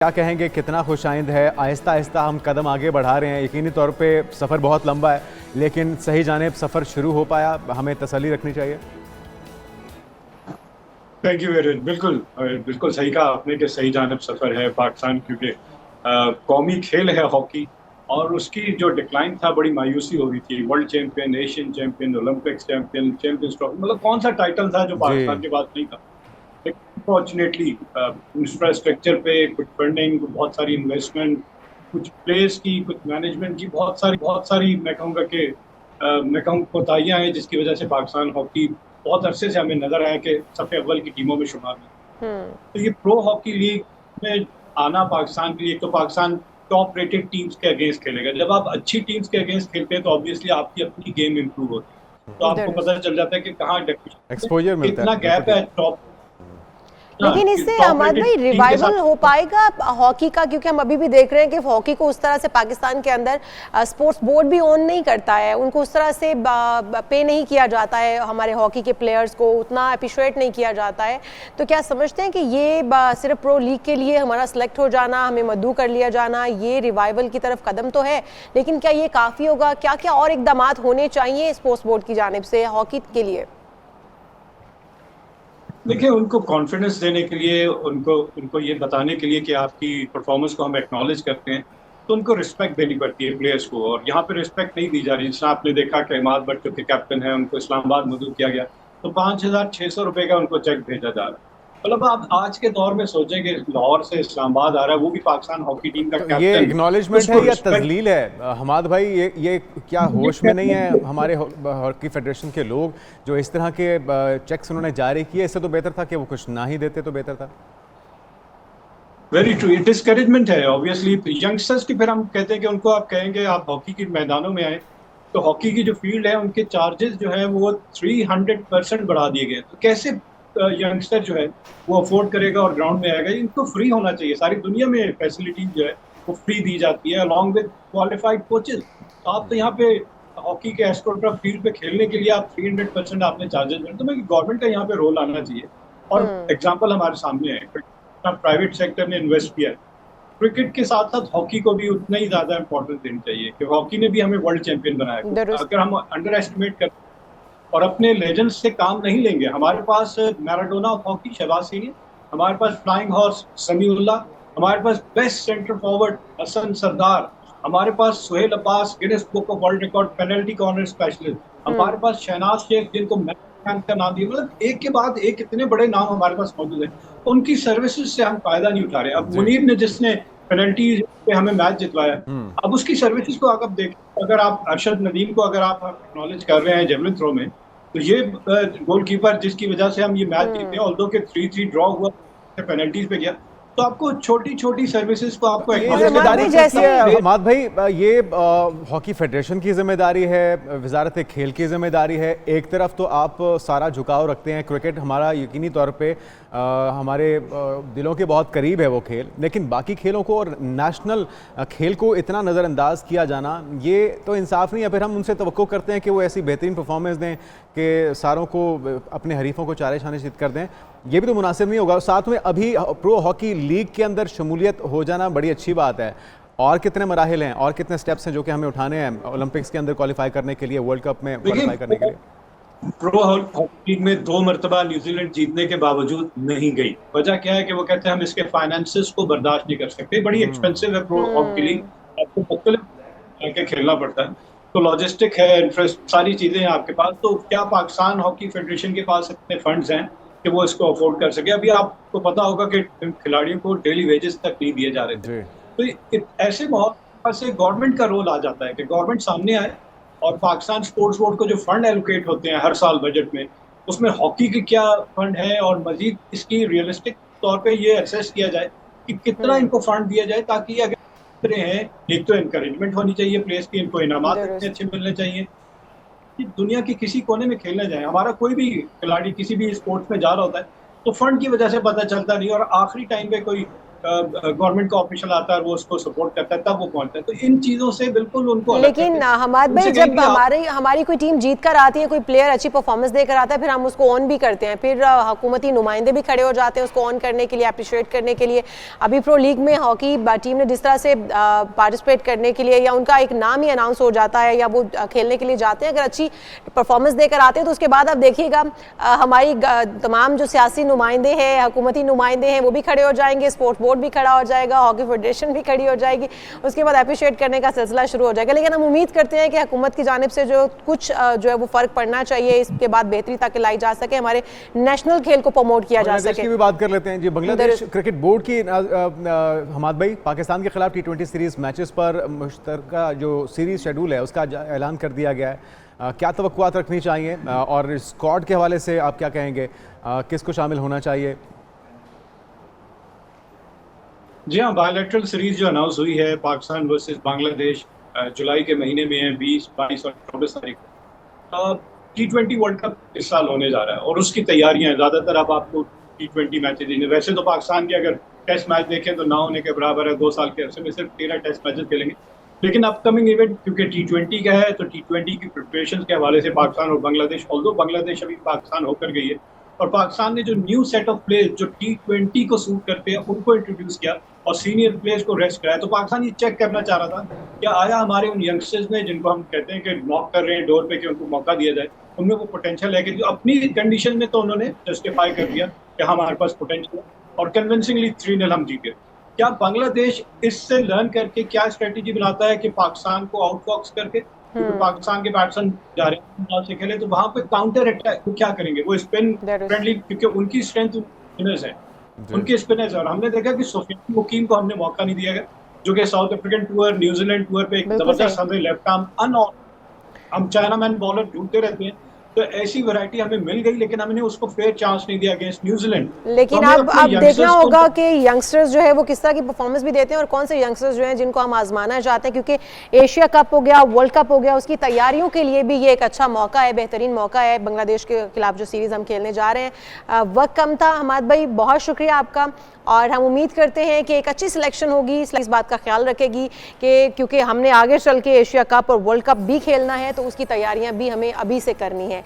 क्या कहेंगे, कितना खुशाइंद है। आहिस्ता आहिस्ता हम कदम आगे बढ़ा रहे हैं। यकीनी तौर पे सफ़र बहुत लंबा है, लेकिन सही जानिब सफ़र शुरू हो पाया। हमें तसल्ली रखनी चाहिए। थैंक यू वेरी बिल्कुल बिल्कुल सही कहा आपने कि सही जानब सफर है पाकिस्तान, क्योंकि कौमी खेल है हॉकी। और उसकी जो डिक्लाइन था, बड़ी मायूसी हो रही थी। World champion, Asian champion, Olympics champion, champions trophy, मतलब कौन सा टाइटल था जो जी। पाकिस्तान के पास नहीं था। अनफॉर्चुनेटली इंफ्रास्ट्रक्चर पे कुछ फंडिंग, बहुत सारी इन्वेस्टमेंट, कुछ प्लेयर्स की, कुछ मैनेजमेंट की, बहुत सारी मैं कहूँगा कोताहियां हैं, जिसकी वजह से पाकिस्तान हॉकी बहुत अरसे से हमें नजर आया कि सफ़े अव्वल की टीमों में शुमार नहीं। हम्म। तो ये प्रो हॉकी लीग में आना पाकिस्तान के लिए, तो पाकिस्तान टॉप रेटेड टीम्स के अगेंस्ट खेलेगा। जब आप अच्छी टीम्स के अगेंस्ट खेलते हैं तो ऑब्वियसली आपकी अपनी गेम इंप्रूव होती है, तो आपको दुरुस्त। पता चल जाता है कि कहाँ डेफिशिएंसी है, एक्सपोजर मिलता कितना है, बिल्कुल गैप है ठीक। टॉप। हाँ, लेकिन इससे टॉप अहमद रेटेड भाई टीम के रिवाइवल साथ। हो पाएगा हॉकी का, क्योंकि हम अभी भी देख रहे हैं कि हॉकी को उस तरह से पाकिस्तान के अंदर स्पोर्ट्स बोर्ड भी ओन नहीं करता है, उनको उस तरह से पे नहीं किया जाता है, हमारे हॉकी के प्लेयर्स को उतना अप्रिशिएट नहीं किया जाता है। तो क्या समझते हैं कि ये सिर्फ प्रो लीग के लिए हमारा सेलेक्ट हो जाना, हमें मद्दू कर लिया जाना, ये रिवाइवल की तरफ कदम तो है, लेकिन क्या ये काफ़ी होगा? क्या क्या और इकदाम होने चाहिए स्पोर्ट्स बोर्ड की जानिब से हॉकी के लिए? देखिए, उनको कॉन्फिडेंस देने के लिए, उनको उनको ये बताने के लिए कि आपकी परफॉर्मेंस को हम एक्नॉलेज करते हैं, तो उनको रिस्पेक्ट देनी पड़ती है प्लेयर्स को। और यहाँ पे रिस्पेक्ट नहीं दी जा रही। जैसे आपने देखा कि इमाद भट्ट जो कि कैप्टन है, उनको इस्लामाबाद मदऊ किया गया, तो 5,600 रुपए का उनको चेक भेजा जा रहा है। मतलब आप आज के दौर में सोचें कि लाहौर से इस्लामाबाद आ रहा है, वो भी पाकिस्तान हॉकी टीम का तो ये कैप्टन, एक्नॉलेजमेंट है उसको या रिस्पेक्ट। तजलील है हमाद भाई? ये क्या होश में नहीं है हमारे हॉकी फेडरेशन के लोग जो इस तरह के चेक्स उन्होंने जारी किए? इससे तो बेहतर था कि वो कुछ ना ही देते तो बेहतर था। वेरी ट्रू, ये डिस्करेजमेंट है ऑब्वियसली यंगस्टर्स की। फिर हम कहते हैं कि उनको आप कहेंगे आप हॉकी के मैदानों में आए, तो हॉकी की जो फील्ड है, उनके चार्जेस जो है वो 300% बढ़ा दिए गए। तो कैसे यंगस्टर जो है वो अफोर्ड करेगा और ग्राउंड में आएगा? इनको फ्री होना चाहिए। सारी दुनिया में फैसिलिटीज जो है वो फ्री दी जाती है, अलॉन्ग विद क्वालिफाइड कोचेज। तो आप तो यहाँ पे हॉकी के एस्ट्रोटर्फ फील्ड पे खेलने के लिए आप 300% आपने चार्जेस बढ़े। तो मैं गवर्नमेंट का यहाँ पे रोल आना चाहिए। और हम्म। एग्जाम्पल हमारे सामने है, प्राइवेट सेक्टर ने इन्वेस्ट किया है। क्रिकेट के साथ साथ हॉकी को भी उतना ही ज्यादा इंपॉर्टेंस देनी चाहिए, कि हॉकी ने भी हमें वर्ल्ड चैंपियन बनाया है। दुरुस्त। अगर हम अंडर एस्टिमेट कर और अपने लेजेंड्स से काम नहीं लेंगे, हमारे पास Maradona of hockey Shahbaz Singh है, हमारे पास फ्लाइंग हॉर्स समीउल्लाह, हमारे पास best centre forward Hasan Sardar, हमारे पास Sohail Abbas Guinness book of world record penalty corner specialist, हमारे हम्म। पास शहनाज शेख जिनको मैन का नाम दिया। मतलब एक के बाद एक इतने बड़े नाम हमारे पास मौजूद है, उनकी सर्विसेज से हम फायदा नहीं उठा रहे। अब जी। मुनीर ने, जिसने पेनल्टी पे हमें मैच जितवाया, हम्म। अब उसकी सर्विसेज को अगर देखें, अगर आप अरशद नदीम को अगर आप एक्नॉलेज कर रहे हैं जेवलिन थ्रो में, तो ये गोलकीपर जिसकी वजह से हम ये मैच जीते हैं, हम्म। ऑल्दो के 3-3 ड्रॉ हुआ, पेनल्टीज पे गया, तो आपको छोटी छोटी सर्विसेज को आपको ये एक्नॉलेज जमात जिम्मेदारी भाई करना किसकी जैसे है चाहिए। हमाद भाई? ये हॉकी फेडरेशन की जिम्मेदारी है, वजारत खेल की जिम्मेदारी है। एक तरफ तो आप सारा झुकाव रखते हैं, क्रिकेट हमारा यकीनी तौर पे हमारे दिलों के बहुत करीब है वो खेल, लेकिन बाकी खेलों को और नेशनल खेल को इतना नज़रअंदाज किया जाना, ये तो इंसाफ नहीं है। फिर हम उनसे तवक्को करते हैं कि वो ऐसी बेहतरीन परफॉर्मेंस दें कि सारों को, अपने हरीफों को चारे छाने चित कर दें। ये भी तो मुनासिब नहीं होगा। साथ में अभी प्रो हॉकी लीग के अंदर शमूलियत हो जाना बड़ी अच्छी बात है। और कितने मराहिल हैं और कितने स्टेप्स हैं जो कि हमें उठाने हैं ओलंपिक्स के अंदर क्वालिफाई करने के लिए, वर्ल्ड कप में क्वालिफाई करने के देखिए, लिए? प्रो हॉकी लीग में 2 मरतबा न्यूजीलैंड जीतने के बावजूद नहीं गई। वजह क्या है कि वो कहते हैं हम इसके फाइनेंसेस को बर्दाश्त नहीं कर सकते, बड़ी एक्सपेंसिव है प्रो हॉकी लीग, हम्म। आपको मुख्तलिफ जाके खेलना पड़ता है। तो लॉजिस्टिक है, इंटरेस्ट, सारी चीजें हैं आपके पास। तो क्या पाकिस्तान हॉकी फेडरेशन के पास इतने फंड्स हैं कि वो इसको अफोर्ड कर सके? अभी आपको पता होगा कि खिलाड़ियों को डेली वेजेस तक नहीं दिए जा रहे थे। जी। तो ऐसे माहौल से गवर्नमेंट का रोल आ जाता है कि गवर्नमेंट सामने आए, और पाकिस्तान स्पोर्ट्स बोर्ड को जो फंड एलोकेट होते हैं हर साल बजट में, उसमें हॉकी के क्या फंड है, और मजीद इसकी रियलिस्टिक तौर पे ये असेस किया जाए कि कितना हम्म। इनको फंड दिया जाए, ताकि ये अगर हैं, एक तो इनकरेजमेंट होनी चाहिए प्लेयर्स की, इनको इनामात इतने दुरुस्त। अच्छे मिलने चाहिए कि दुनिया की किसी कोने में खेलने जाए। हमारा कोई भी खिलाड़ी किसी भी स्पोर्ट्स में जा रहा होता है, तो फंड की वजह से पता चलता नहीं, और आखिरी टाइम पे कोई गवर्नमेंट का ऑफिशियल आता है और वो उसको सपोर्ट करता है, तब वो पहुंचता है। तो इन चीज़ों से बिल्कुल उनको अलग लेकिन करते हैं। हमाद भाई, उनसे कहें जब कि आप हमारी कोई टीम जीत कर आती है, कोई प्लेयर अच्छी परफॉर्मेंस देकर आता है, फिर हम उसको ऑन भी करते हैं, फिर हुकूमती नुमाइंदे भी खड़े हो जाते हैं उसको ऑन करने के लिए, अप्रिशिएट करने के लिए। अभी प्रो लीग में हॉकी टीम ने जिस तरह से पार्टिसिपेट करने के लिए, या उनका एक नाम ही अनाउंस हो जाता है, या वो खेलने के लिए जाते हैं, अगर अच्छी परफॉर्मेंस देकर आते हैं तो उसके बाद आप देखिएगा हमारी तमाम जो सियासी नुमाइंदे हैं, हुकूमती नुमाइंदे हैं, वो भी खड़े हो जाएंगे, स्पोर्ट्स बोर्ड भी खड़ा हो जाएगा, हॉकी फेडरेशन भी खड़ी हो जाएगी, उसके बाद अप्रिशिएट करने का सिलसिला शुरू हो जाएगा। लेकिन हम उम्मीद करते हैं कि हुकूमत की जानिब से जो कुछ जो है वो फ़र्क पड़ना चाहिए, इसके बाद बेहतरी ताकि लाई जा सके, हमारे नेशनल खेल को प्रमोट किया जा बांग्लादेश सके। की भी बात कर लेते हैं जी। बांग्लादेश क्रिकेट बोर्ड की हमाद भाई, पाकिस्तान के खिलाफ T20 सीरीज मैचेस पर मुश्तरका जो सीरीज शेड्यूल है उसका ऐलान कर दिया गया है। क्या तवक्कुआत रखनी चाहिए, और स्क्वाड के हवाले से आप क्या कहेंगे, किसको शामिल होना चाहिए? जी हाँ, बायलैटरल सीरीज जो अनाउंस हुई है पाकिस्तान वर्सेस बांग्लादेश जुलाई के महीने में है, 20, 22 और 24 तारीख को T20 वर्ल्ड कप इस साल होने जा रहा है और उसकी तैयारियां हैं। ज़्यादातर अब आपको T20 मैचेज देंगे। वैसे तो पाकिस्तान के अगर टेस्ट मैच देखें तो ना होने के बराबर है। 2 साल के अरसे में सिर्फ 13 टेस्ट मैचेस खेलेंगे, लेकिन अपकमिंग इवेंट क्योंकि T20 का है तो T20 की प्रिपरेशन के हवाले से पाकिस्तान और बांग्लादेश, ऑल्दो बांग्लादेश अभी पाकिस्तान होकर गई है, और पाकिस्तान ने जो न्यू सेट ऑफ प्लेयर्स जो T20 को सूट करते हैं उनको इंट्रोड्यूस किया और सीनियर प्लेयर्स को रेस्ट कराया। तो पाकिस्तान ये चेक करना चाह रहा था क्या आया हमारे उन यंगस्टर्स में, जिनको हम कहते हैं कि नॉक कर रहे हैं डोर पे, कि उनको मौका दिया जाए, उनमें वो पोटेंशियल है कि जो अपनी कंडीशन में तो उन्होंने जस्टिफाई कर दिया कि हमारे पास पोटेंशियल है, और कन्विंसिंगली 3-0 हम जीते। क्या बांग्लादेश इससे लर्न करके क्या स्ट्रेटेजी बनाता है कि पाकिस्तान को आउटफॉक्स करके, क्योंकि पाकिस्तान के बैट्समैन जा रहे हैं से खेले, तो वहां पे काउंटर अटैक वो क्या करेंगे, वो स्पिन फ्रेंडली, क्योंकि उनकी स्ट्रेंथ स्पिनर्स है, उनके स्पिनर्स है। और हमने देखा कि सुफियान मुकीम को हमने मौका नहीं दिया गया, जो कि south African tour, New Zealand tour पे एक जबरदस्त हमें लेफ्ट आर्म हम चाइना मैन बॉलर ढूंढते रहते हैं, तो ऐसी वैरायटी हमें मिल गई, लेकिन हमने उसको फेयर चांस नहीं दिया अगेंस्ट न्यूजीलैंड। लेकिन अब देखना होगा कि यंगस्टर्स जो है वो किस तरह की परफॉर्मेंस भी देते हैं, और कौन से यंगस्टर्स जो हैं जिनको हम आजमाना चाहते हैं, क्योंकि एशिया कप हो गया, वर्ल्ड कप हो गया, उसकी तैयारियों के लिए भी ये एक अच्छा मौका है, बेहतरीन मौका है बांग्लादेश के खिलाफ जो सीरीज़ हम खेलने जा रहे हैं। वक्त कम था हमाद भाई, बहुत शुक्रिया आपका, और हम उम्मीद करते हैं कि एक अच्छी सिलेक्शन होगी, इस बात का ख्याल रखेगी कि क्योंकि हमने आगे चल के एशिया कप और वर्ल्ड कप भी खेलना है, तो उसकी तैयारियां भी हमें अभी से करनी है।